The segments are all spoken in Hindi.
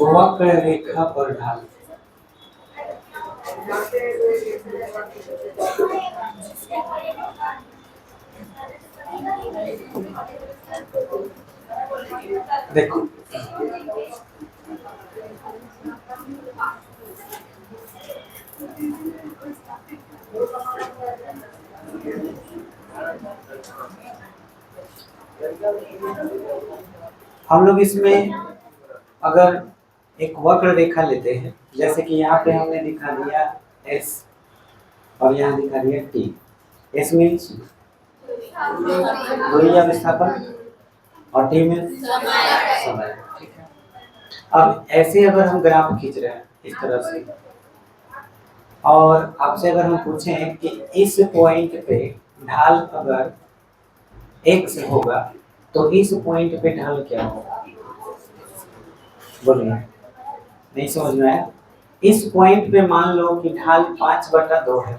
वक्र रेखा पर ढाल। देखो हम लोग इसमें अगर एक वक्र रेखा लेते हैं, जैसे कि यहाँ पे हमने दिखा दिया एस और यहाँ दिखा दिया टी। एस मीन्स दूरी या विस्थापन और टी मीन्स समय। ठीक है, अब ऐसे अगर हम ग्राफ खींच रहे हैं इस तरह से, और आपसे अगर हम पूछें कि इस पॉइंट पे ढाल अगर x होगा तो इस पॉइंट पे ढाल क्या होगा? बोलिए, नहीं समझ में आया? इस पॉइंट पे मान लो कि ढाल 5/2 है,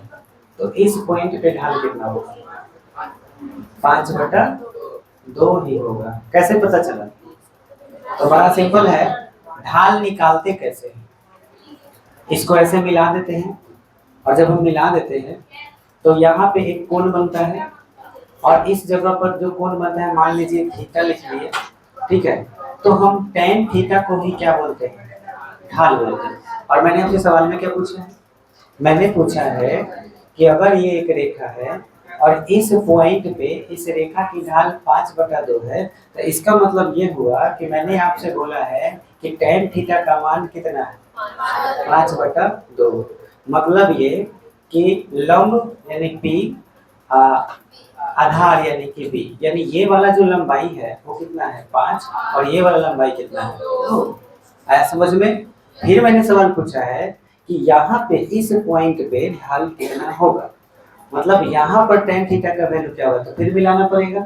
तो इस पॉइंट पे ढाल कितना होगा? 5/2 ही होगा। कैसे पता चला? तो बड़ा सिंपल है, ढाल निकालते कैसे हैं? इसको ऐसे मिला देते हैं, और जब हम मिला देते हैं तो यहाँ पे एक कोण बनता है, और इस जगह पर जो कोण बनता है मान लीजिए थीटा लिख लिए, ठीक है, तो हम tan थीटा को ही क्या बोलते हैं? ढाल बोलते हैं। और मैंने आपसे सवाल में क्या पूछा है? मैंने पूछा है कि अगर ये एक रेखा है और इस पॉइंट पे इस रेखा की ढाल 5/2 है, तो इसका मतलब ये हुआ कि मैंने आपसे बोला है कि tan थीटा का मान कितना है? 5/2। मतलब ये कि लंब यानी P, आधार यानी कि B, यानी ये वाला जो लंबाई है वो कितना है? 5, और ये वाला लंबाई कितना है? 2। आया समझ में? फिर मैंने सवाल पूछा है कि यहाँ पे इस पॉइंट पे ढाल कितना होगा, मतलब यहाँ पर tan थीटा का वैल्यू क्या होगा, तो फिर मिलाना पड़ेगा।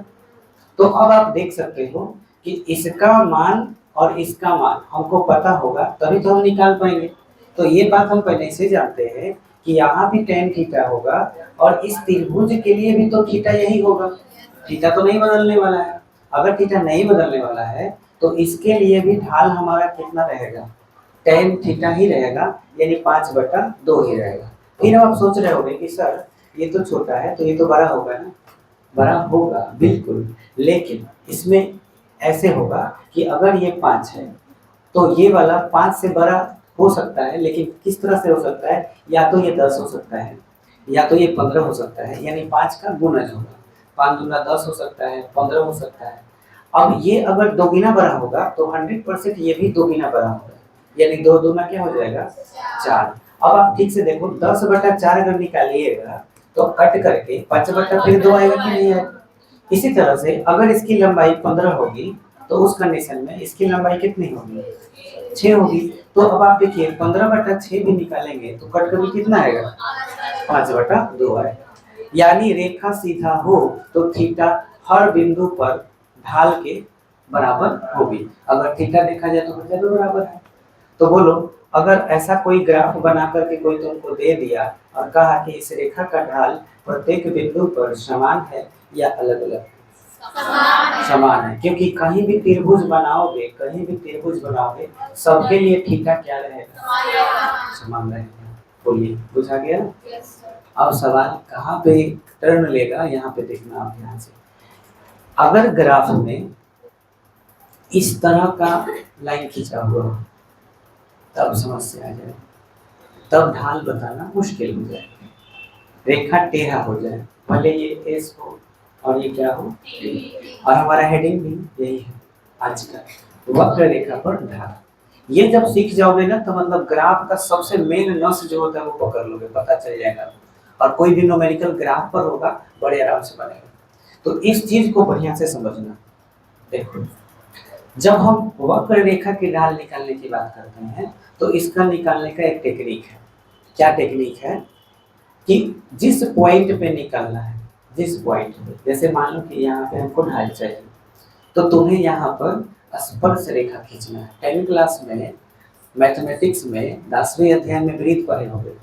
तो अब आप देख सकते हो कि इसका मान और इसका मान हमको पता होगा, तभी तो हम निकाल पाएंगे। तो ये बात हम पहले से जानते हैं कि यहाँ भी tan थीटा होगा, और इस त्रिभुज के लिए भी तो थीटा यही होगा। थीटा तो नहीं बदलने वाला है। अगर थीटा नहीं बदलने वाला है तो इसके लिए भी ढाल हमारा कितना रहेगा? tan थीटा ही रहेगा, यानी 5/2 ही रहेगा। फिर आप सोच रहे होंगे कि सर ये तो छोटा है तो ये तो बड़ा होगा ना। बड़ा होगा बिल्कुल, लेकिन इसमें ऐसे होगा कि अगर ये 5 है तो ये वाला 5 से बड़ा हो सकता है, लेकिन किस तरह से हो सकता है? या तो ये 10 हो सकता है, या तो ये 15 हो सकता है, यानी 5 का गुणज होगा। 5 दूना 10 हो सकता है, 15 हो सकता है। अब ये अगर दोगुना बड़ा होगा तो 100% ये भी दोगुना बड़ा होगा, यानी 2 दूना क्या हो जाएगा? 4। अब आप ठीक से देखो, 10/4 अगर निकालिएगा तो कट करके 5/2 आएगा कि नहीं आएगा? इसी तरह से अगर इसकी लंबाई 15 होगी तो उस कंडीशन में इसकी लंबाई कितनी होगी? 6 होगी। तो अब आप देखिए 15/6 भी निकालेंगे तो कट करके कितना आएगा? 5/2 आएगा। यानी रेखा सीधा हो तो थीटा हर बिंदु पर ढाल के बराबर होगी। अगर थीटा देखा जाए तो थीटा तो बराबर है। तो बोलो, अगर ऐसा कोई ग्राफ बना करके कोई तुमको दे दिया और कहा कि इस रेखा का ढाल प्रत्येक बिंदु पर समान है या अलग अलग? समान है, क्योंकि कहीं भी त्रिभुज बनाओगे, कहीं भी त्रिभुज बनाओगे, सबके लिए थीटा क्या रहेगा? समान रहेगा। बोलिए, बुझा गया? अब सवाल कहाँ पे टर्न लेगा, यहाँ पे देखना आप ध्यान से। अगर ग्राफ में इस तरह का लाइन खींचा हुआ हो तब समस्या आ जाए, तब ढाल बताना मुश्किल हो जाए। रेखा टेढ़ा हो जाए, भले ये एस हो और ये क्या हो, और हमारा हेडिंग भी यही है आज का, वक्र रेखा पर ढाल। ये जब सीख जाओगे ना तो मतलब ग्राफ का सबसे मेन नस जो होता है वो पकड़ लोगे, पता चल जाएगा। और कोई भी न्यूमेरिकल ग्राफ पर होगा बड़े आराम से बनेगा। तो इस चीज को बढ़िया से समझना। देखो, जब हम वक्र रेखा की ढाल निकालने की बात करते हैं तो इसका निकालने का एक टेक्निक है। क्या टेक्निक है? कि जिस पॉइंट पे निकालना है, जिस पॉइंट पे, जैसे मान लो कि यहाँ पे हमको ढाल चाहिए, तो तुम्हें यहाँ पर स्पर्श रेखा खींचना है। 10वीं क्लास में मैथमेटिक्स में 10वें अध्याय में वृत्त पढ़े होंगे,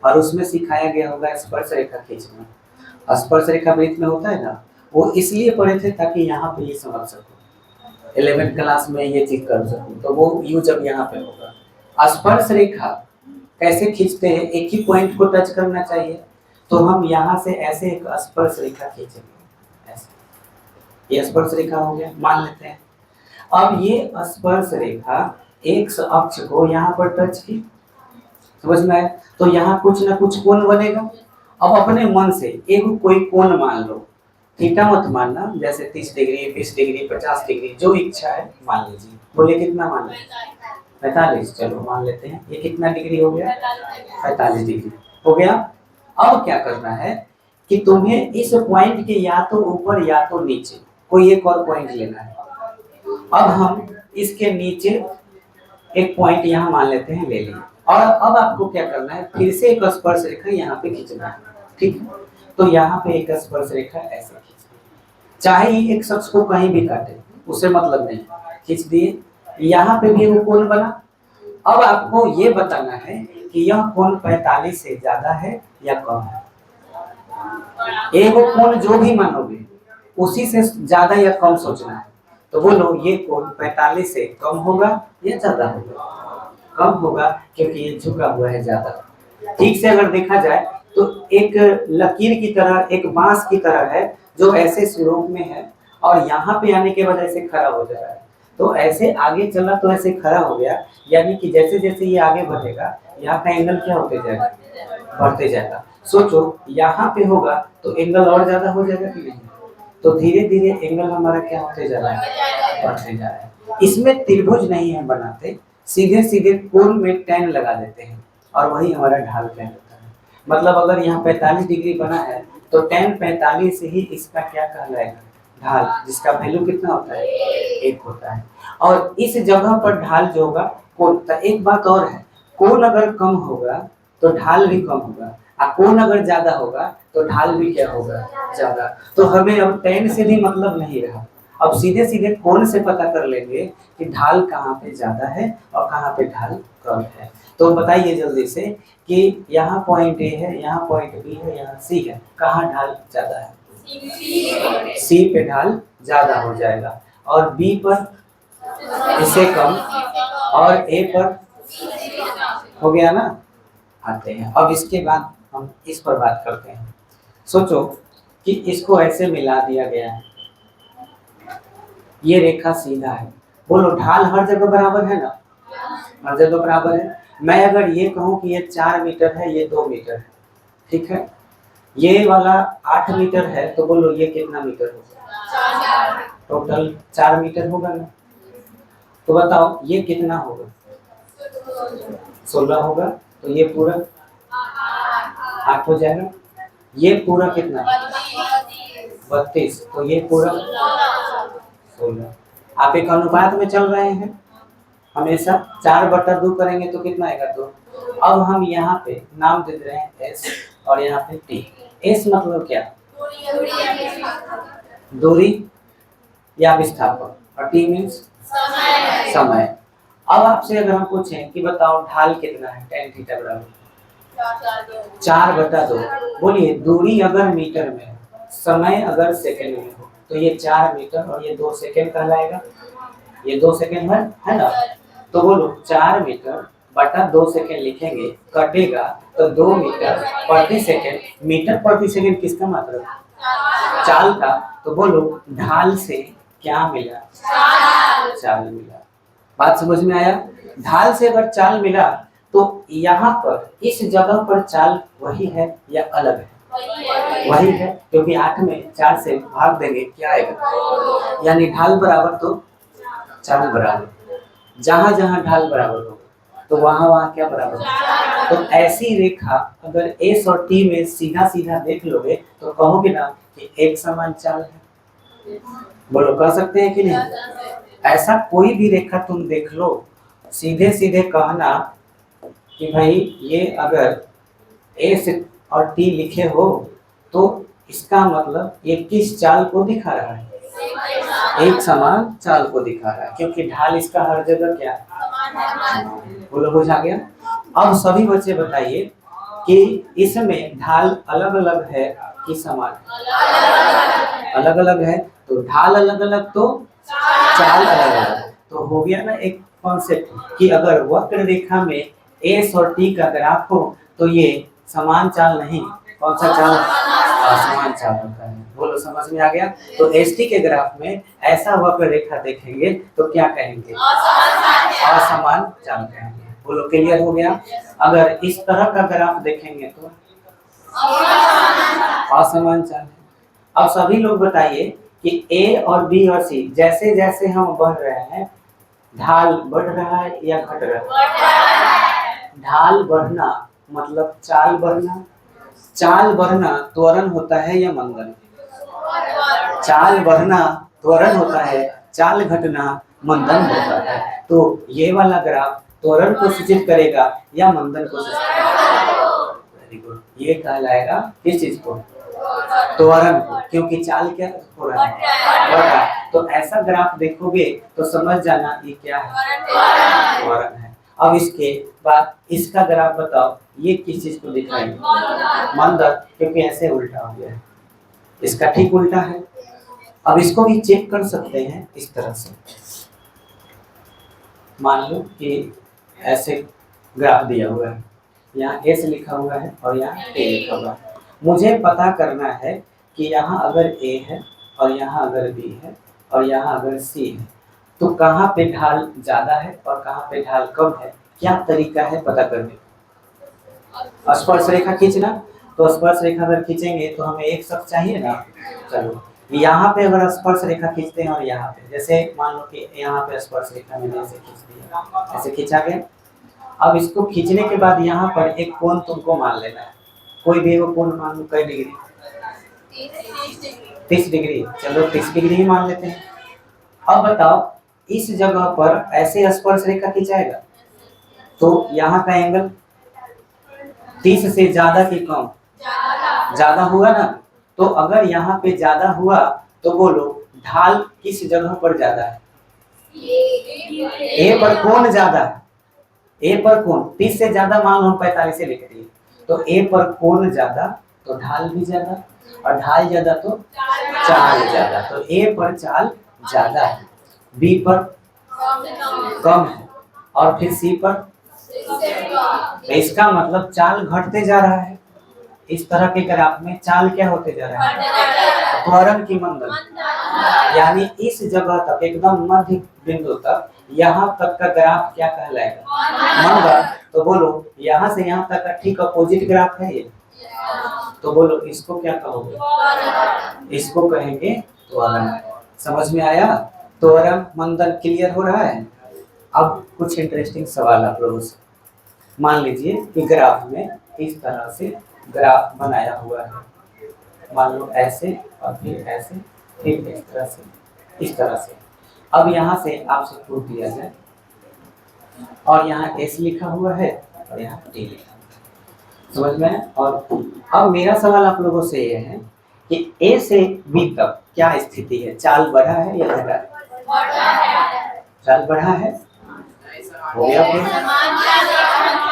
और उसमें सिखाया गया होगा स्पर्श रेखा खींचना। स्पर्श रेखा वृत्त में होता है ना, वो इसलिए पढ़े थे ताकि यहाँ पे ये समझ सको। 11th क्लास में ये चीज कर सकूं, तो वो यूज अब यहाँ पे होगा। स्पर्श रेखा कैसे खींचते हैं, एक ही पॉइंट को टच करना चाहिए, तो हम यहाँ से ऐसे एक स्पर्श रेखा खींचेंगे, ऐसे। ये स्पर्श रेखा हो गया, मान लेते हैं। अब ये स्पर्श रेखा एक्स अक्ष को यहाँ पर टच की, समझ में आया? तो यहाँ कुछ ना कुछ कोण बनेगा। अब अपने मन से एक कोई कोण मान लो, थीटा मत मानना, जैसे 30 डिग्री, 20 डिग्री, 50 डिग्री, जो इच्छा है मान लीजिए। बोले कितना मान लें? 45। चलो मान लेते हैं। ये कितना डिग्री हो गया? 45 डिग्री हो गया। अब क्या करना है कि तुम्हें इस पॉइंट के या तो ऊपर या तो नीचे कोई एक और पॉइंट लेना है। अब हम इसके नीचे एक पॉइंट यहाँ मान लेते हैं, ले लें। और अब आपको क्या करना है, फिर से एक स्पर्श रेखा यहाँ पे खींचना है, ठीक है? तो यहाँ पे एक स्पर्श रेखा ऐसे खींचना, चाहे ये एक शख्स को कहीं भी काटे, उससे मतलब नहीं, खींच दिए। यहाँ पे भी वो कोण बना। अब आपको ये बताना है कि यह कोण 45 से ज्यादा है या कम है। एक कोण जो भी मानोगे उसी से ज्यादा या कम सोचना है। तो बोलो ये कोण 45 से कम होगा या ज्यादा होगा? कम होगा, क्योंकि ये झुका हुआ है ज्यादा। ठीक से अगर देखा जाए तो एक लकीर की तरह, एक बांस की तरह है जो ऐसे स्लोप में है और यहाँ पे आने के वजह से खड़ा हो जा रहा है। तो ऐसे आगे चला तो ऐसे खड़ा हो गया, यानी कि जैसे जैसे ये आगे बढ़ेगा यहाँ का एंगल क्या होते जाएगा? बढ़ते जाएगा। सोचो यहाँ पे होगा तो एंगल और ज्यादा हो जाएगा कि नहीं? तो धीरे धीरे एंगल हमारा क्या होते जा रहा है? बढ़ते जा रहा है। इसमें त्रिभुज नहीं हम बनाते, सीधे सीधे कोण में tan लगा देते हैं और वही हमारा ढाल कहलाता है। मतलब अगर यहाँ 45 डिग्री बना है तो tan 45 से ही इसका क्या कहलाएगा? ढाल, जिसका वैल्यू कितना होता है? 1 होता है। और इस जगह पर ढाल जो होगा कोण। एक बात और है, कोण अगर कम होगा तो ढाल भी कम होगा, और कोण अगर ज्यादा होगा तो ढाल भी क्या होगा? ज्यादा। तो हमें अब tan से भी मतलब नहीं रहा, अब सीधे सीधे कोण से पता कर लेंगे कि ढाल कहाँ पे ज्यादा है और कहाँ पे ढाल कम है। तो बताइए जल्दी से कि यहाँ पॉइंट ए है, यहाँ पॉइंट बी है, यहाँ सी है, कहाँ ढाल ज्यादा है? सी पे ढाल ज्यादा हो जाएगा, और बी पर इससे कम, और ए पर हो गया ना। आते हैं अब इसके बाद हम इस पर बात करते हैं। सोचो कि इसको ऐसे मिला दिया गया है, ये रेखा सीधा है। बोलो ढाल हर जगह बराबर है ना? हर जगह बराबर है। मैं अगर ये कहूँ कि ये 4 मीटर है, ये 2 मीटर है, ठीक है? ये वाला 8 मीटर है, तो बोलो ये कितना मीटर होगा? टोटल 4 मीटर होगा ना? तो बताओ ये कितना होगा? 16 होगा, तो ये पूरा 8 हो जाएगा। ये पूरा कितना? 32, तो ये पूरा 16। आप एक अनुपात में चल रहे हैं, हमेशा 4/2 करेंगे तो कितना आएगा? 2। अब हम यहाँ पे नाम दे रहे हैं S और यहाँ पे T। S मतलब क्या? दूरी या विस्थापन, और T मीन्स समय। अब आपसे अगर हम पूछें कि बताओ ढाल कितना है, tan थीटा बराबर 4/2। बोलिए दूरी अगर मीटर में है, समय अगर सेकंड में हो, तो ये 4 मीटर और ये 2 सेकंड कहलाएगा। ये 2 सेकंड है ना? तो बोलो 4 मीटर बटा 2 सेकंड लिखेंगे, कटेगा तो 2 मीटर प्रति सेकंड। मीटर प्रति सेकंड किसका मतलब? चाल का। तो बोलो ढाल से क्या मिला? चाल मिला। बात समझ में आया? ढाल से अगर चाल मिला तो यहाँ पर इस जगह पर चाल वही है या अलग है? वही है, क्योंकि 8 में 4 से भाग देंगे क्या आएगा? यानी ढाल बराबर तो चाल बराबर। जहां जहां ढाल बराबर होगा तो वहां वहां क्या बराबर होगा? तो ऐसी रेखा अगर S और T में सीधा सीधा देख लोगे तो कहोगे ना कि एक समान चाल है। बोलो कह सकते हैं कि नहीं? ऐसा कोई भी रेखा तुम देख लो, सीधे सीधे कहना कि भाई ये अगर S और T लिखे हो तो इसका मतलब ये किस चाल को दिखा रहा है? एक समान चाल को दिखा रहा है, क्योंकि ढाल इसका हर जगह क्या है? बोलो बुझा गया? अब सभी बच्चे बताइए कि इसमें ढाल अलग अलग है कि समान? अलग अलग है। तो ढाल अलग अलग तो चाल अलग अलग। तो हो गया ना एक कॉन्सेप्ट कि अगर वक्र रेखा में एस और टी का ग्राफ हो तो ये समान चाल नहीं, कौन सा चाल, असमान चाल होता है। बोलो समझ में आ गया। तो एस टी के ग्राफ में ऐसा वक्र रेखा देखेंगे तो क्या कहेंगे, असमान चाल कहेंगे। बोलो क्लियर हो गया। अगर इस तरह का ग्राफ देखेंगे तो असमान चाल है। अब सभी लोग बताइए कि ए और बी और सी जैसे जैसे हम बढ़ रहे हैं ढाल बढ़ रहा है या घट रहा है। ढाल बढ़ना मतलब चाल बढ़ना, चाल बढ़ना त्वरण होता है या मंदन, चाल बढ़ना त्वरण होता है, चाल घटना मंदन होता है। तो ये वाला ग्राफ त्वरण को सूचित करेगा या मंदन को सूचित करेगा। Very good. ये कहलाएगा किस चीज को, त्वरण को, क्योंकि चाल क्या हो रहा है, बढ़ रहा है। तो ऐसा ग्राफ देखोगे तो समझ जाना ये क्या है, त्वरण है। अब इसके बाद इसका ग्राफ बताओ ये किस चीज को दिखाएगा, मंदन, क्योंकि ऐसे उल्टा हो गया है, इसका ठीक उल्टा है। अब इसको भी चेक कर सकते हैं इस तरह से, मान लो कि ऐसे ग्राफ दिया हुआ है, यहाँ एस लिखा हुआ है और यहाँ ए लिखा हुआ है। मुझे पता करना है कि यहाँ अगर ए है और यहाँ अगर बी है और यहाँ अगर सी है तो कहाँ पे ढाल ज्यादा है और कहाँ पे ढाल कम है। क्या तरीका है पता करने का, स्पर्श रेखा खींचना। तो स्पर्श रेखा अगर खींचेंगे तो हमें एक शख्स चाहिए ना। चलो यहाँ पे अगर स्पर्श रेखा खींचते हैं और यहाँ पे, जैसे मान लो कि यहाँ पे स्पर्श रेखा मैंने ऐसे खींच दिया, ऐसे खींचा गया। अब इसको खींचने के बाद यहाँ पर एक कोण तुमको मान लेना है, कोई भी वो कोण मान लो, कई डिग्री, 30 डिग्री। चलो 30 डिग्री ही मान लेते हैं। अब बताओ इस जगह पर ऐसे स्पर्श रेखा खिंचाएगा तो यहाँ का एंगल 30 से ज्यादा कि कम, ज्यादा हुआ ना। तो अगर यहाँ पे ज्यादा हुआ तो बोलो ढाल किस जगह पर ज्यादा है, ए पर कोण ज्यादा है, ए पर कोण 30 से ज्यादा मान लो 45 से लिख दिए, तो ए पर कोण ज्यादा तो ढाल भी ज्यादा, और ढाल ज्यादा तो चाल ज्यादा। तो ए पर चाल ज्यादा है, बी पर कम है और फिर सी पर, इसका मतलब चाल घटते जा रहा है। इस तरह के ग्राफ में चाल क्या होते जा रहा है, त्वरण की मंदन। यानी इस जगह तक एकदम मध्य बिंदु तक यहाँ तक का ग्राफ क्या कहलाएगा, मंदन। तो बोलो यहाँ से यहाँ तक का ठीक अपोजिट ग्राफ है ये, तो बोलो इसको क्या कहोगे, इसको कहेंगे त्वरण। समझ में आया, त्वरण मंदन क्लियर हो रहा है। अब कुछ इंटरेस्टिंग सवाल आप लोगों से, मान लीजिए कि ग्राफ में इस तरह से ग्राफ बनाया हुआ है, मान लो ऐसे और फिर ऐसे, फिर इस तरह से, इस तरह से। अब यहाँ से आपसे प्रूफ दिया जाए और यहाँ एस लिखा हुआ है और यहाँ टी लिखा हुआ है, समझ में। और अब मेरा सवाल आप लोगों से ये है कि ए से बी तक क्या स्थिति है, चाल बढ़ा है या घटा है, चाल बढ़ा है। हो गया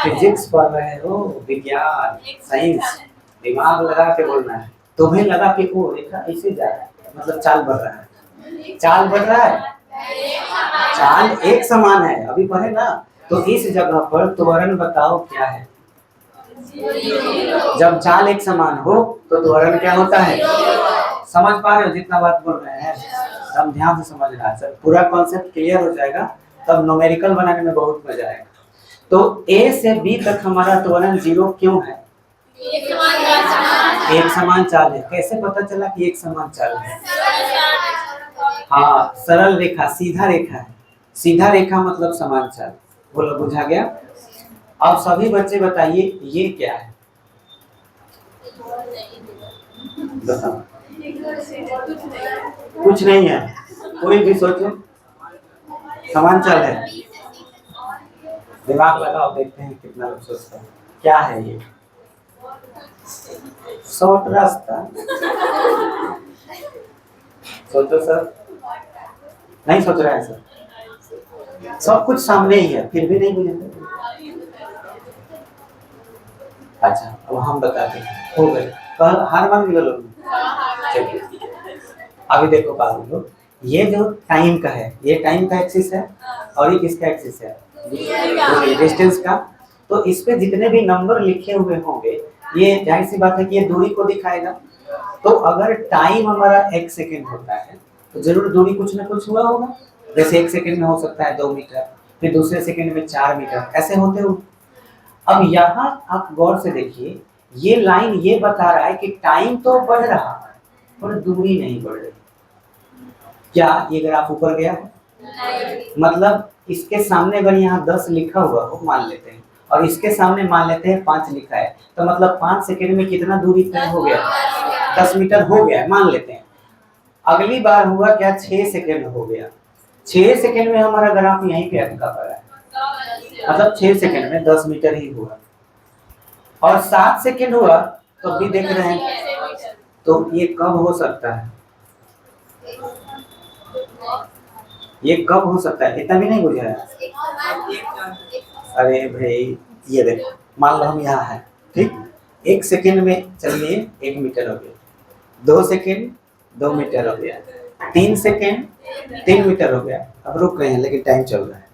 फिजिक्स पढ़ रहे हो, विज्ञान साइंस, दिमाग लगा के बोलना है। तुम्हें लगा कि वो रेखा ऐसे जा रहा है मतलब चाल बढ़ रहा है, चाल बढ़ रहा है, चाल एक समान है, अभी पढ़े ना। तो इस जगह पर त्वरण बताओ क्या है, जब चाल एक समान हो तो त्वरण क्या होता है। समझ पा रहे हो जितना बात बोल रहे हैं, हम ध्यान से समझना है सर, पूरा कॉन्सेप्ट क्लियर हो जाएगा तब न्यूमेरिकल बनाने में बहुत मजा आएगा। तो ए से बी तक हमारा त्वरण 0 क्यों है, एक समान चाल है। कैसे पता चला कि एक समान चाल है, हाँ सरल रेखा, सीधा रेखा है, सीधा रेखा मतलब समान चाल। बोलो बुझा गया। अब सभी बच्चे बताइए ये क्या है, बताओ। कुछ नहीं है, कोई भी सोचो, समान चाल है। दिमाग लगाओ, देखते हैं कितना लोग सोचते हैं क्या है ये, शॉर्ट रास्ता। सोचो सर, नहीं सोच रहे हैं सर, सब कुछ सामने ही है फिर भी नहीं बुझे। अच्छा अब हम बताते हैं, हो गए कल हार मान गए लोग। चलिए अभी देखो बाबू लोग, ये जो टाइम का है, ये टाइम का एक्सिस है और ये किसका एक्सिस है, डिस्टेंस का। तो इस पे जितने भी नंबर लिखे हुए होंगे ये जाहिर सी बात है कि ये दूरी को दिखाएगा। तो अगर टाइम हमारा 1 सेकेंड होता है तो जरूर दूरी कुछ ना कुछ हुआ होगा। जैसे 1 सेकेंड में हो सकता है 2 मीटर, फिर दूसरे सेकेंड में 4 मीटर, ऐसे होते हुए। अब यहाँ आप गौर से देखिए, ये लाइन ये बता रहा है कि टाइम तो बढ़ रहा है पर दूरी नहीं बढ़ रही। क्या ये ग्राफ ऊपर गया है? मतलब इसके सामने अगर यहाँ 10 लिखा हुआ हो मान लेते हैं और इसके सामने मान लेते हैं 5 लिखा है, तो मतलब 5 सेकेंड में कितना दूरी तय हो गया, 10 मीटर हो गया मान लेते हैं। अगली बार हुआ क्या, 6 सेकेंड हो गया। 6 सेकेंड में हमारा ग्राफ यहीं पे अटका पड़ा है, मतलब 6 सेकेंड में 10 मीटर ही हुआ। और 7 सेकेंड हुआ तो भी देख रहे हैं, तो ये कब हो सकता है, ये कब हो सकता है, इतना भी नहीं बुझा है। अरे भाई ये देखो, मान लो हम यहाँ है, ठीक, 1 सेकेंड में चलिए 1 मीटर हो गया, 2 सेकेंड 2 मीटर हो गया, 3 सेकेंड 3 मीटर हो गया। अब रुक रहे हैं लेकिन टाइम चल रहा है।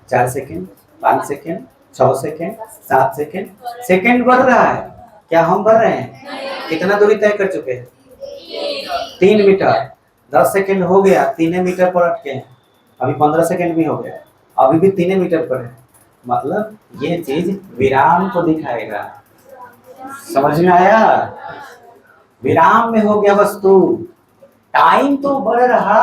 4 second, 5 second, 6 second, 7 second, second बढ़ रहा है। क्या हम बढ़ रहे हैं? कितना दूरी तय कर चुके हैं? 3 मीटर। 10 सेकेंड हो गया, 3 मीटर पर अटके हैं। अभी 15 सेकेंड भी हो गया, अभी भी 3 मीटर पर है। मतलब ये चीज विराम को दिखाएगा। समझ में आया? विराम में हो गया वस्तु। टाइम तो बढ़ रहा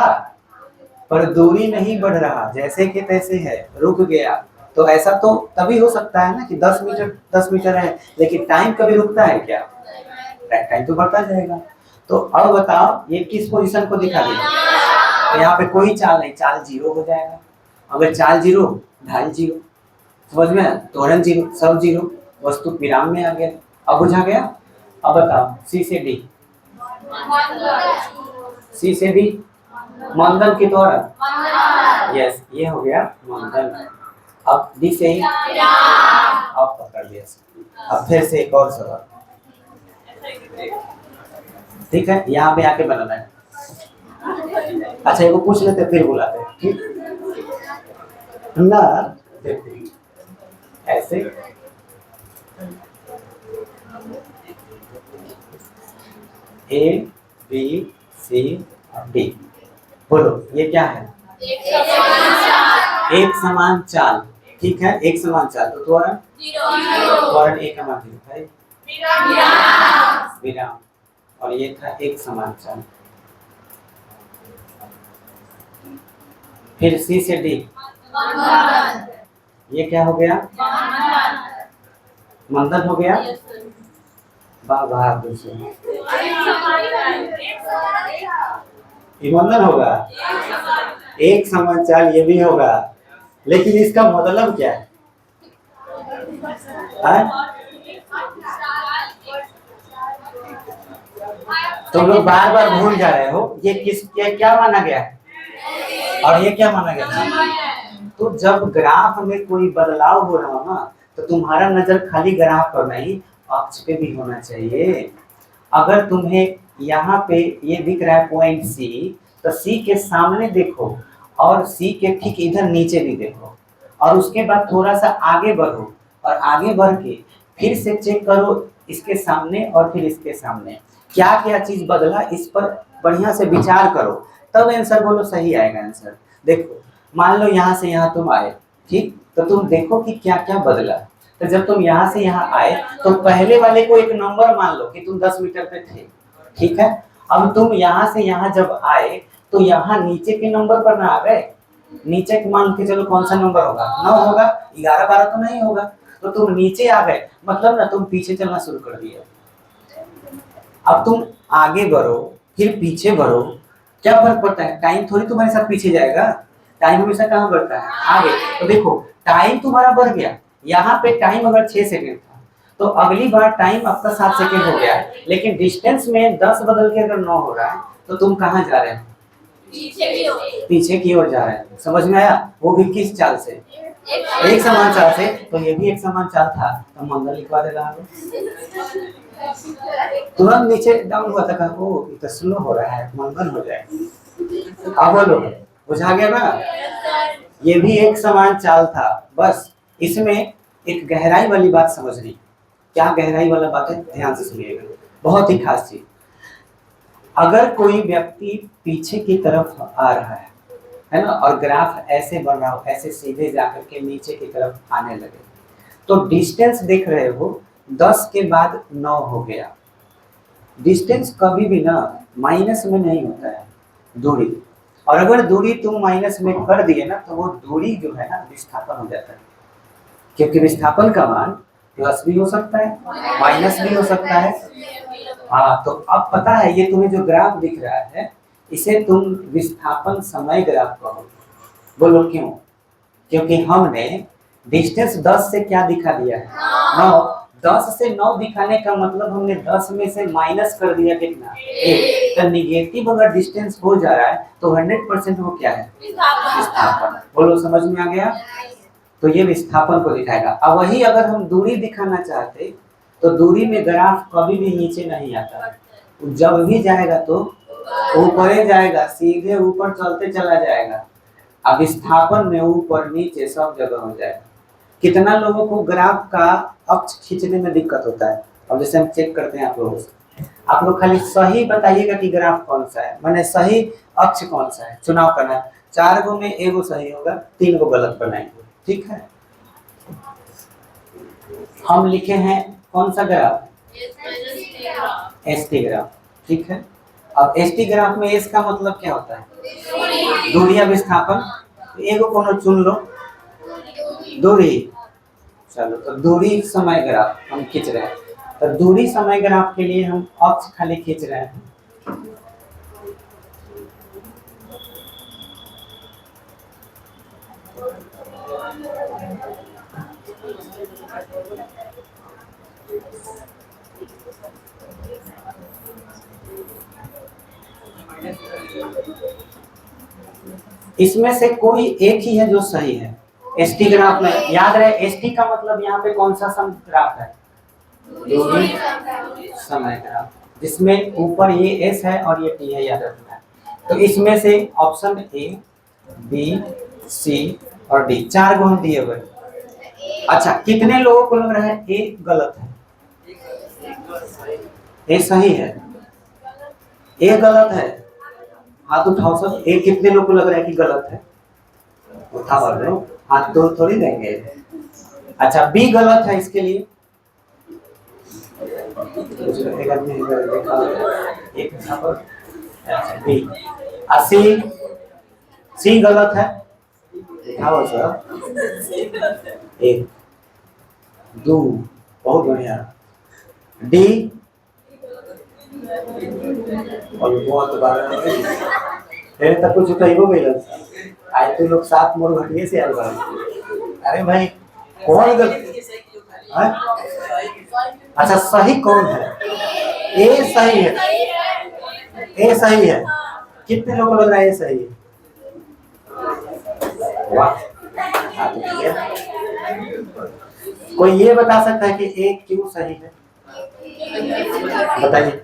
पर दूरी नहीं बढ़ रहा, जैसे कि तैसे है, रुक गया। तो ऐसा तो तभी हो सकता है ना कि 10 मीटर है, लेकिन टाइम कभी रुकता है क्या? टाइम तो बढ़ता जाएगा। तो अब बताओ ये किस पोजीशन को दिखा दिया? तो यहाँ पे कोई चाल नहीं, चाल 0 हो जाएगा। अगर चाल 0, ढाल 0, समझ में, त्वरण 0, सब 0, वस्तु विराम में आ गया। अब बुझा गया? अब बताओ सी से डी, सी से डी मंदन की त्वरण, यस ये हो गया मंदन। अब डी से ही अब पकड़ लिया। अब फिर से एक और सवाल, ठीक है, यहाँ पे आके बनाना है। अच्छा एगो पूछ लेते फिर बुलाते हैं, ठीक ना? ऐसे ए बी सी डी, बोलो ये क्या है? एक समान चाल, ठीक है, एक समान चाल। तो त्वरण त्वरण एक समान है विराम, और ये था एक समान चाल। फिर सी से डी, ये क्या हो गया? मंदन हो गया। वाह वाह, ये मंदन होगा, एक समान चाल ये भी होगा। लेकिन इसका मतलब क्या है? तुम लोग बार बार भूल जा रहे हो। ये क्या माना गया है और ये क्या माना गया? तो जब ग्राफ में कोई बदलाव हो रहा हो ना, तो तुम्हारा नजर खाली ग्राफ पर नहीं अक्ष पे भी होना चाहिए। अगर तुम्हें यहाँ पे ये दिख रहा है पॉइंट सी, तो सी के सामने देखो और सी के ठीक इधर नीचे भी देखो, और उसके बाद थोड़ा सा आगे बढ़ो और आगे बढ़ के फिर से चेक करो इसके सामने और फिर इसके सामने क्या क्या चीज बदला, इस पर बढ़िया से विचार करो, तब आंसर बोलो सही आएगा आंसर। देखो मान लो यहाँ से यहाँ तुम आए, ठीक, तो तुम देखो कि क्या क्या बदला। तो जब तुम यहाँ से यहाँ आए तो पहले वाले को एक नंबर मान लो कि तुम 10 मीटर पे थे, ठीक है। अब तुम यहाँ से यहाँ जब आए तो यहाँ नीचे के नंबर पर ना आ गए, नीचे मान के चलो कौन सा नंबर होगा? 9 होगा, 11 12 तो नहीं होगा। तो तुम नीचे आ गए, मतलब ना तुम पीछे चलना शुरू कर दिया। अब तुम आगे बढ़ो फिर पीछे बढ़ो, क्या फर्क पड़ता है? टाइम थोड़ी तुम्हारे साथ पीछे जाएगा, टाइम हमेशा कहाँ बढ़ता है? आगे। तो देखो टाइम तुम्हारा बढ़ गया। यहाँ पे टाइम अगर 6 सेकेंड था तो अगली बार टाइम आपका 7 सेकेंड हो गया, लेकिन डिस्टेंस में 10 बदल के अगर 9 हो रहा है तो तुम कहाँ जा रहे हैं? पीछे की ओर जा रहे हैं। समझ में आया? वो भी किस चाल से? एक समान चाल से। तो ये भी एक समान चाल था, तो मंगल लिखवा देगा आगे। तुरंत नीचे डाउन हुआ था, ओ ये तो स्लो हो रहा है, मंगल हो जाए। अब बोलो, बुझा गया ना? ये भी एक समान चाल था, बस इसमें एक गहराई वाली बात समझनी। क्या गहराई वाला बात है, ध्यान से सुनिएगा, बहुत ही खास चीज। अगर कोई व्यक्ति पीछे की तरफ आ रहा है ना, और ग्राफ ऐसे बढ़ रहा हो, ऐसे सीधे जाकर के नीचे की तरफ आने लगे, तो डिस्टेंस देख रहे हो 10 के बाद 9 हो गया। डिस्टेंस कभी भी ना माइनस में नहीं होता है, दूरी। और अगर दूरी तुम माइनस में कर दिए ना, तो वो दूरी जो है ना विस्थापन हो जाता है, क्योंकि विस्थापन का मान प्लस भी हो सकता है, माइनस भी हो सकता है। हाँ, तो अब पता है ये तुम्हें जो ग्राफ दिख रहा है, इसे तुम विस्थापन समय ग्राफ कहो। बोलो क्यों? क्योंकि हमने डिस्टेंस 10 से क्या दिखा दिया है, 9। 10 से 9 दिखाने का मतलब हमने 10 में से माइनस कर दिया कितना, 1। तो निगेटिव अगर डिस्टेंस हो जा रहा है तो 100% वो क्या है, विस्थापन। बोलो समझ में आ गया? तो ये विस्थापन को दिखाएगा। अब वही अगर हम दूरी दिखाना चाहते तो दूरी में ग्राफ कभी भी नीचे नहीं आता, जब भी जाएगा तो ऊपर ही जाएगा, सीधे ऊपर चलते चला जाएगा। अब विस्थापन में ऊपर नीचे सब जगह हो जाएगा। कितना लोगों को ग्राफ का अक्ष खींचने में दिक्कत होता है? अब जैसे हम चेक करते हैं आप लोगों से, आप लोग खाली सही बताइएगा कि ग्राफ कौन सा है, माने सही अक्ष कौन सा है, चुनाव करना है। 4 गो में एगो सही होगा, 3 गो गलत बनाएंगे, ठीक है? हम लिखे हैं कौन सा ग्राफ, एस टी ग्राफ, ठीक है? अब एस टी ग्राफ में एस का मतलब क्या होता है, दूरी या विस्थापन। एगो कोनो चुन लो, दूरी। चलो, तो दूरी समय ग्राफ हम खींच रहे हैं। तो दूरी समय ग्राफ के लिए हम अक्ष खाली खींच रहे हैं। इसमें से कोई एक ही है जो सही है एसटी ग्राफ में। याद रहे, एसटी का मतलब यहाँ पे कौन सा सम ग्राफ है, दूरी समय ग्राफ, जिसमें ऊपर ये एस है और ये टी है, याद रखना है। तो इसमें से ऑप्शन ए, बी, सी और डी, 4 गो हम दिए हुए। अच्छा, कितने लोगों को लग रहा है ए गलत है, ए सही है, ए गलत है? हाथ उठाओ सब। ए कितने लोगों को लग रहा है कि गलत है? उठा बोल रहे हो, हाथ तो थोड़ी देंगे। अच्छा, बी गलत है, इसके लिए एक आदमी देखा, एक यहाँ पर बी। सी, सी गलत है, उठाओ सब। 1 2, बहुत बढ़िया। डी और बहुत बार मेरे तक कुछ कहीं हो गई आज तो लोग 7 मोड़ घटिए से आए बाहर। अरे भाई कौन गलत? अच्छा, सही कौन है? ए सही है, ए सही है। कितने लोगों को लग रहा है ए सही है? वाह, कोई ये बता सकता है कि ए क्यों सही है? बताइए।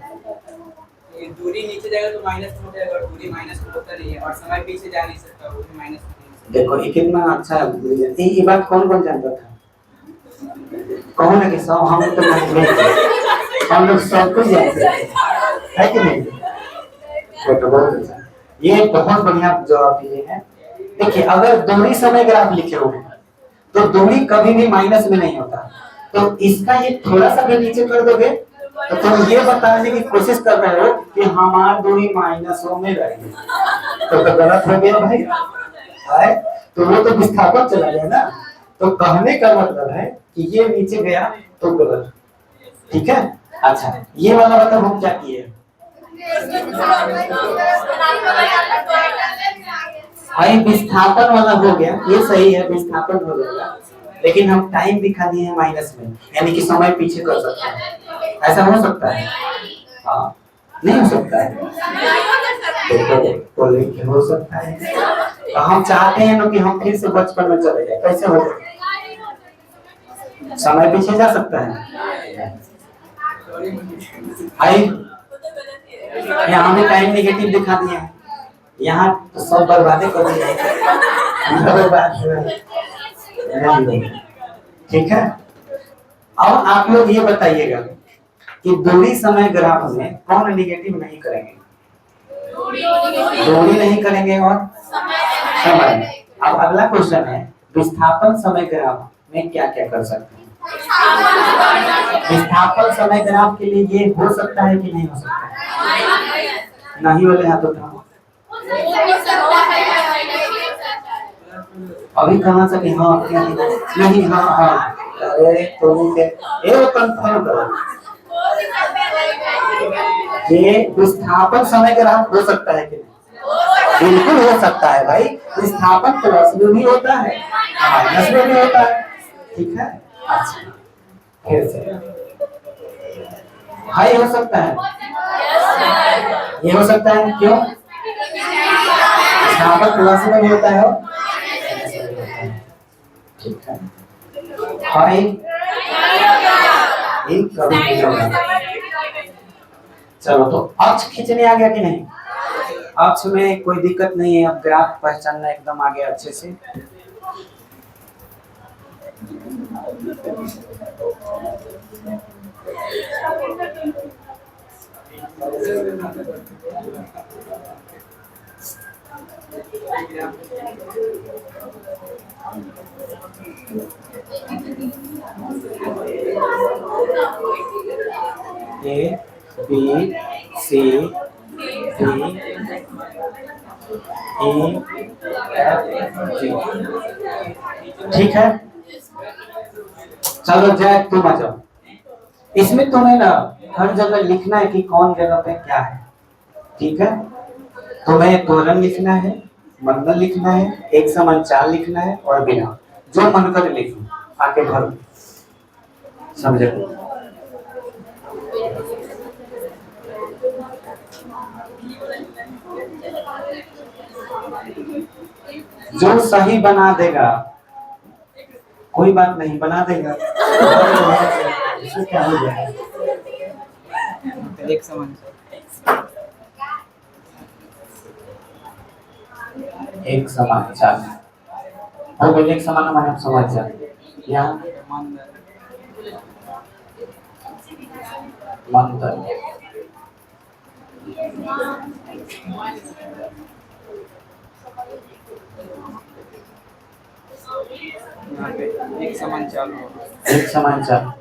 दूरी नीचे जाएगा तो माइनस हो जाएगा, और दूरी माइनस होता नहीं है, और समय पीछे जा नहीं सकता, वो भी माइनस। देखो ये कितना अच्छा है। ये बात कौन कौन जानता था? कहो ना कि सब हम तो हम लोग सब कुछ जानते हैं, है कि नहीं? तो बहुत अच्छा, ये बहुत बढ़िया जवाब दिए हैं। देखिए, अगर दूरी समय ग्राफ लिखे हुए हैं तो दूरी कभी भी माइनस में नहीं होता, तो इसका ये थोड़ा सा भी नीचे कर दोगे तो तुम ये बताने की कोशिश कर रहे हो कि हमारी दूरी माइनसों में रहेगी, तो गलत हो गया भाई, है? तो वो तो विस्थापन चला गया ना। तो कहने का मतलब है कि ये नीचे गया तो गलत, ठीक है? अच्छा, ये वाला मतलब हम क्या किए, भाई विस्थापन वाला हो गया, ये सही है, विस्थापन हो गया, लेकिन हम टाइम दिखा दिए हैं माइनस में, यानी कि समय पीछे कर सकते हैं। ऐसा हो सकता है? हाँ, नहीं हो सकता है? तो लेकिन हो सकता है। तो हम चाहते हैं ना कि हम फिर से बचपन में चले जाए, कैसे हो जाए? समय पीछे जा सकता है? भाई यहाँ हमें टाइम नेगेटिव दिखा दिया है, यहाँ तो सब बर्बादे कर दिया। ठीक है, अब आप लोग ये बताइएगा कि दूरी समय ग्राफ में कौन निगेटिव नहीं करेंगे? दूरी नहीं करेंगे और समय। अब अगला क्वेश्चन है विस्थापन समय ग्राफ में क्या क्या कर सकते हैं? विस्थापन समय ग्राफ के लिए ये हो सकता है कि नहीं हो सकता है? नहीं वाले हाथ उठाओ। अभी कहाँ से हाँ नहीं हाँ हाँ अरे तो ये कंफर्म करो ये विस्थापन समय ग्राफ हो सकता है कि नहीं? बिल्कुल हो सकता है भाई। विस्थापन प्लस में भी होता है माइनस में भी होता है। ठीक है, अच्छा फिर से हाई हो सकता है, ये हो सकता है क्यों? विस्थापन प्लस में भी होता है। ठीक है, हाई कभी नहीं होगा। चलो तो अक्ष खींचने आ गया कि नहीं? अक्ष में कोई दिक्कत नहीं है, अब ग्राफ पहचानना एकदम आ गया अच्छे से। A B C D E F G. ठीक है, चलो जय तुम आ जाओ। इसमें तुम्हें ना हर जगह लिखना है कि कौन जगह पे क्या है। ठीक है, तुम्हें त्वरण लिखना है, मंडल लिखना है, एक समान चाल लिखना है और बिना जो मन कर लिखो आके भरो। समझे? जो सही बना देगा कोई बात नहीं, बना देगा इसमें क्या हो जाएगा? एक समान एक समान चाल हो गया। एक समान माने आप समझ जाए। यहाँ मंत्र एक समान चाल हो, एक समान चाल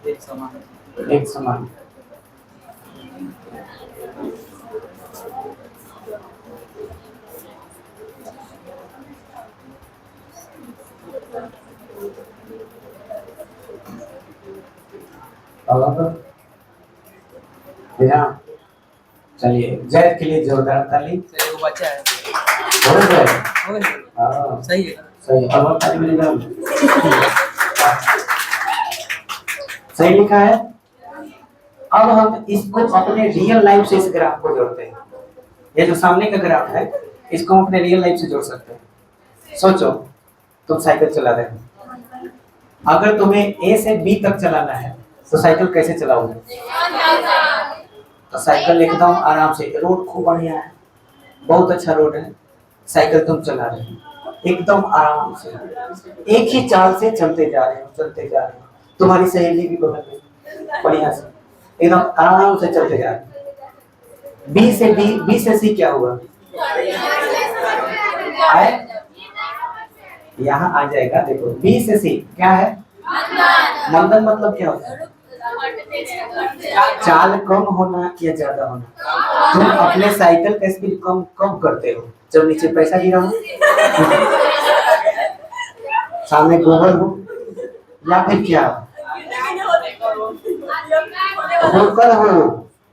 एक समान एक समान चलिए जैद के लिए जोरदार ताली। सही वो बच्चा है हो गया। हो गया हाँ सही है सही, और ताली मिल जाओ। सही लिखा है। अब हम इसको अपने रियल लाइफ से इस ग्राफ को जोड़ते हैं। ये जो सामने का ग्राफ है इसको हम अपने रियल लाइफ से जोड़ सकते हैं। सोचो तुम साइकिल चला रहे हो, अगर तुम्हें ए से बी तक चलाना है तो साइकिल कैसे चलाओगे? तो साइकिल एकदम आराम से, रोड खूब बढ़िया है, बहुत अच्छा रोड है, साइकिल तुम चला रहे हो एकदम आराम से, एक ही चाल से चलते जा रहे हो, चलते जा रहे हो। तुम्हारी सहेली भी बगल में बढ़िया से एकदम आराम से चलते जा रहे हो। बी से डी, बी से सी क्या हुआ? आए यहाँ आ जाएगा। देखो बी से सी क्या है? मंदन मतलब क्या होता है? चाल कम होना या ज्यादा होना। तुम अपने साइकिल का स्पीड कम कम करते हो जब नीचे पैसा गिरा हो, सामने गोबर हो, या फिर क्या ठोकर हो।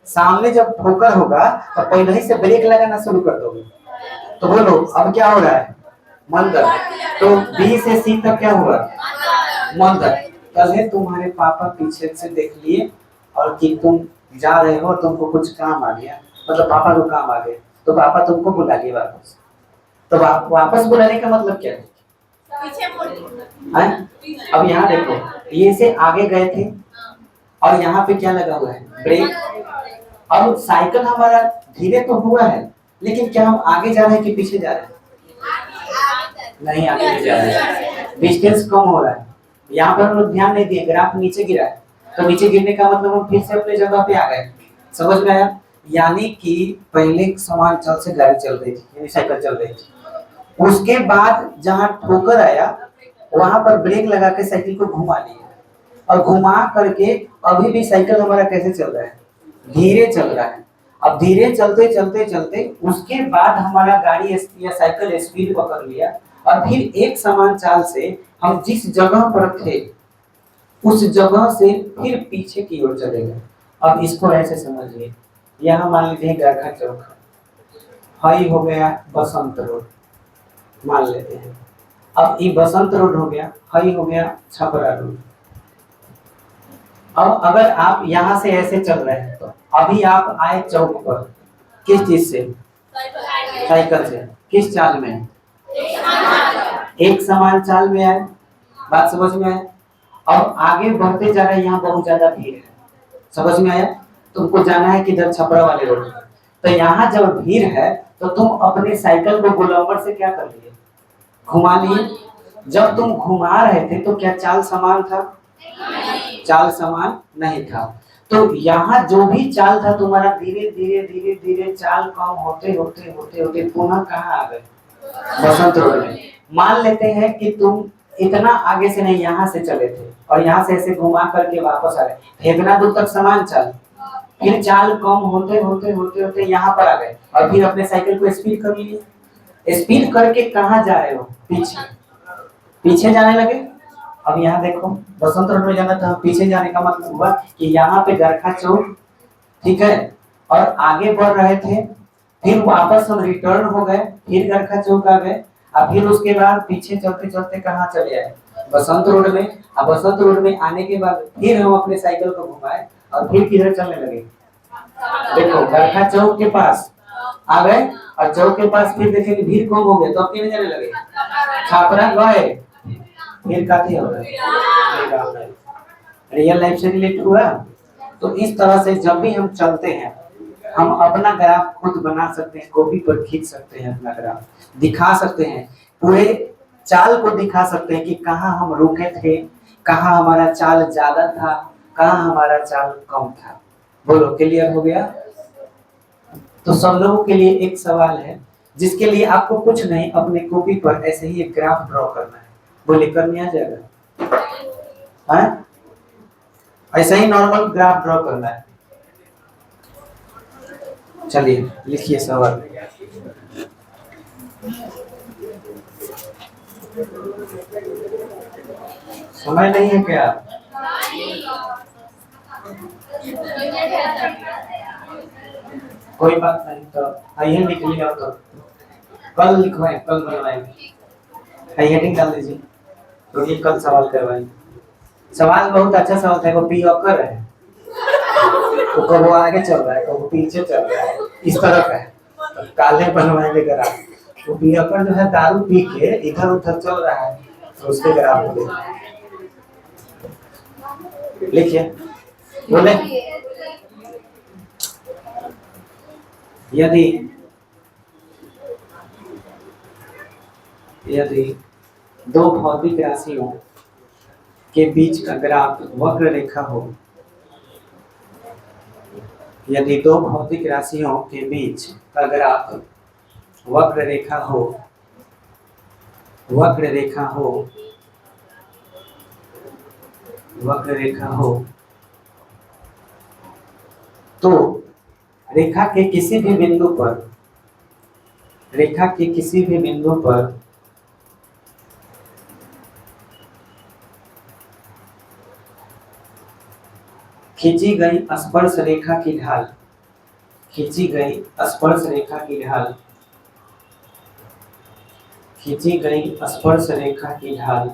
सामने जब ठोकर होगा तो पहले ही से ब्रेक लगाना शुरू कर दोगे। तो बोलो अब क्या हो रहा है? मंदन। तो बी से सी तक क्या हुआ? मंदन। कल है तुम्हारे पापा पीछे से देख लिए और कि तुम जा रहे हो, तुमको कुछ काम आ गया, मतलब पापा को काम आ गया, तो पापा तुमको बुला लिए वापस। तो वापस बुलाने का मतलब क्या है? पीछे मोड़ हैं? अब यहाँ देखो, ये से आगे गए थे और यहाँ पे क्या लगा हुआ है? ब्रेक। और साइकिल हमारा धीरे तो हुआ है, लेकिन क्या हम आगे जा रहे हैं कि पीछे जा रहे हैं? नहीं, आगे नहीं जा रहे हैं, डिस्टेंस कम हो रहा है। यहाँ पर हम लोग ध्यान नहीं दिए, ग्राफ नीचे गिरा है, तो नीचे गिरने का मतलब हम फिर से अपने जगह पे आ गए। समझ में आया? यानी कि पहले समान चाल से गाड़ी चल रही थी, यानी साइकिल चल रही थी, उसके बाद जहाँ ठोकर आया वहां पर ब्रेक लगा के साइकिल को घुमा लिया, और घुमा करके अभी भी साइकिल हमारा कैसे चल रहा है? धीरे चल रहा है। अब धीरे चलते चलते चलते उसके बाद हमारा गाड़ी या साइकिल स्पीड पकड़ लिया, और फिर एक समान चाल से हम जिस जगह पर थे उस जगह से फिर पीछे की ओर चले गए। अब इसको ऐसे समझिए, यहाँ मान लीजिए गरखा चौक है, हाई हो गया बसंत रोड मान लेते हैं। अब ये बसंत रोड हो गया, हाई हो गया छपरा रोड। अब अगर आप यहाँ से ऐसे चल रहे हैं तो अभी आप आए चौक पर, किस चीज से? साइकिल से। किस चाल में? एक समान चाल में आए। बात समझ में आए? अब आगे बढ़ते जा रहे हैं, यहाँ बहुत ज्यादा भीड़ है। समझ में आया? तुमको जाना है किधर? छपरा वाले रोड। तो यहाँ जब भीड़ है तो तुम अपने साइकिल को गोलंबर से क्या कर लिए? घुमा लिए। जब तुम घुमा रहे थे तो क्या चाल समान था? चाल समान नहीं था। तो यहाँ जो भी चाल था तुम्हारा, धीरे धीरे धीरे धीरे चाल कम होते होते होते होते पुनः कहाँ आ गए? बसंत रोड में। मान लेते हैं कि तुम इतना आगे से नहीं, यहाँ से चले थे और यहाँ से ऐसे घुमा करके वापस आ गए, इतना दूर तक समान चाल, फिर चाल कम होते होते होते होते यहाँ पर आ गए और फिर अपने साइकिल को स्पीड कर लिए। स्पीड करके कहाँ जा रहे हो? पीछे। पीछे जाने लगे। अब यहाँ देखो, बसंत रोड में जाना था, पीछे जाने का मतलब हुआ कि यहाँ पे गरखा चौक, ठीक है, और आगे बढ़ रहे थे, फिर वापस हम रिटर्न हो गए, फिर गरखा चौक आ गए, और फिर उसके बाद पीछे चलते चलते कहाँ चले आए? बसंत रोड में। अब बसंत रोड में आने के बाद फिर हम अपने साइकिल को घुमाए और फिर किधर चलने लगे? देखो, गरखा चौक के पास आ गए और चौक के पास फिर देखे कि भीड़ कम हो गया, तो अब किधर जाने लगे? छापरा गए, फिर काफी हो रहा है। रियल लाइफ से रिलेट हुआ। तो इस तरह से जब भी हम चलते हैं, हम अपना ग्राफ खुद बना सकते हैं, कॉपी पर खींच सकते हैं, अपना ग्राफ दिखा सकते हैं, पूरे चाल को दिखा सकते हैं कि कहाँ हम रुके थे, कहाँ हमारा चाल ज्यादा था, कहाँ हमारा चाल कम था। बोलो, क्लियर हो गया? तो सब लोगों के लिए एक सवाल है, जिसके लिए आपको कुछ नहीं, अपने कॉपी पर ऐसे ही एक ग्राफ ड्रॉ करना है। बोले, करने आ जाएगा? हाँ, ऐसा ही नॉर्मल ग्राफ ड्रॉ करना है। चलिए लिखिए सवाल। समय नहीं है क्या? कोई बात नहीं, तो आइए लिख लिया, तो कल लिखवाएं, कल बनवाएंगे। हेडिंग डाल दीजिए, क्योंकि कल सवाल करवाएंगे। सवाल बहुत अच्छा सवाल था, वो पी ऑकर है, तो कब वो आगे चल रहा है, कब वो पीछे चल रहा है, इस तरह का है। तो काले बनवाएंगे ग्राफ। वो पी ऑकर जो है दारू पी के इधर उधर चल रहा है, तो उसके ग्राफ को लिखिए। बोले, यदि दो भौतिक राशियों के बीच का ग्राफ वक्र रेखा हो, यदि दो भौतिक राशियों के बीच का ग्राफ वक्र रेखा हो, वक्र रेखा हो, वक्र रेखा हो, तो रेखा के किसी भी बिंदु पर, रेखा के किसी भी बिंदु पर खींची गई स्पर्श रेखा की ढाल, खींची गई स्पर्श रेखा की ढाल, खींची गई स्पर्श रेखा की ढाल,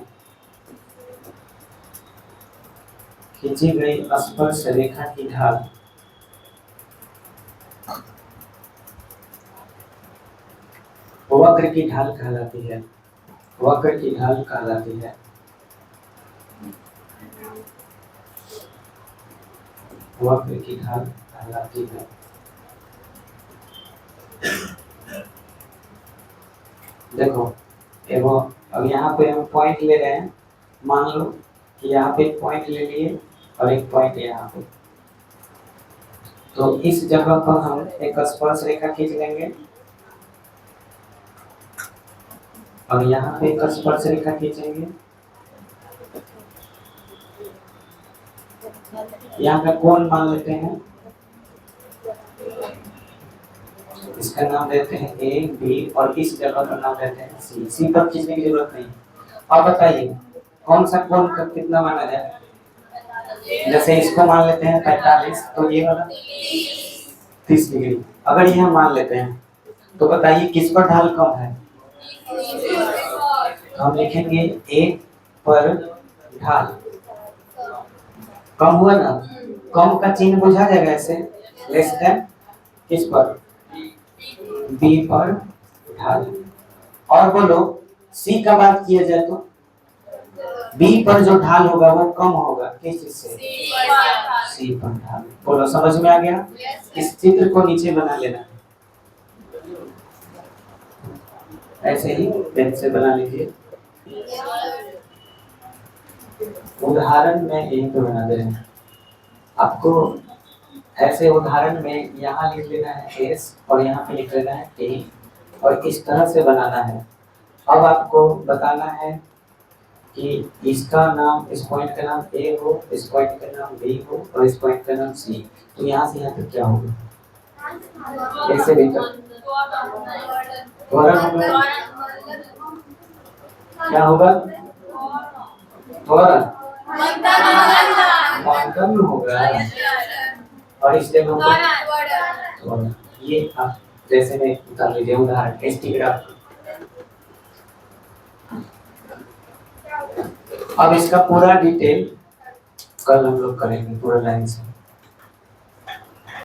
खींची गई स्पर्श रेखा की ढाल वक्र वक्र की ढाल कहलाती है, वक्र की ढाल कहलाती है। वक्र की ढाल कहलाती है। देखो एगो अब यहाँ पे हम पॉइंट ले रहे हैं, मान लो कि यहाँ पे एक पॉइंट ले लिए और एक पॉइंट यहाँ पे, तो इस जगह पर हम एक स्पर्श रेखा खींच लेंगे और यहाँ पे एक स्पर्श रेखा खींचेंगे। यहाँ का कोण मान लेते हैं, इसका नाम देते हैं ए बी और इस जगह का नाम देते हैं सी। सी पर खींचने की जरूरत नहीं। अब बताइए कौन सा कोण का कितना माना जाए? जैसे इसको मान लेते हैं 45, तो ये वाला 30 डिग्री। अगर ये हम मान लेते हैं तो बताइए किस पर ढाल कम है? तो हम लिखेंगे ए पर ढाल कम हुआ ना, कम का चिन्ह बुझा जाएगा ऐसे, लेस देन किस पर? बी पर ढाल। और बोलो सी का बात किया जाए तो बी पर जो ढाल होगा वो कम होगा, किस चीज से? सी पर ढाल। बोलो समझ में आ गया? इस चित्र को नीचे बना लेना, ऐसे ही पेन से बना लीजिए। उदाहरण में यही तो बना दे रहे हैं आपको। ऐसे उदाहरण में यहाँ लिख लेना है एस और यहाँ पे लिख लेना है ए और इस तरह से बनाना है। अब आपको बताना है कि इसका नाम, इस पॉइंट का नाम ए हो, इस पॉइंट का नाम बी हो और इस पॉइंट का नाम सी। तो यहाँ से यहाँ तक क्या होगा? कैसे बेहतर क्या होगा? त्वरण होगा और इस जगह पर ये आप जैसे में निकाल लीजिए उदाहरण एसटी ग्राफ। अब इसका पूरा डिटेल कल हम लोग करेंगे पूरा लाइन से।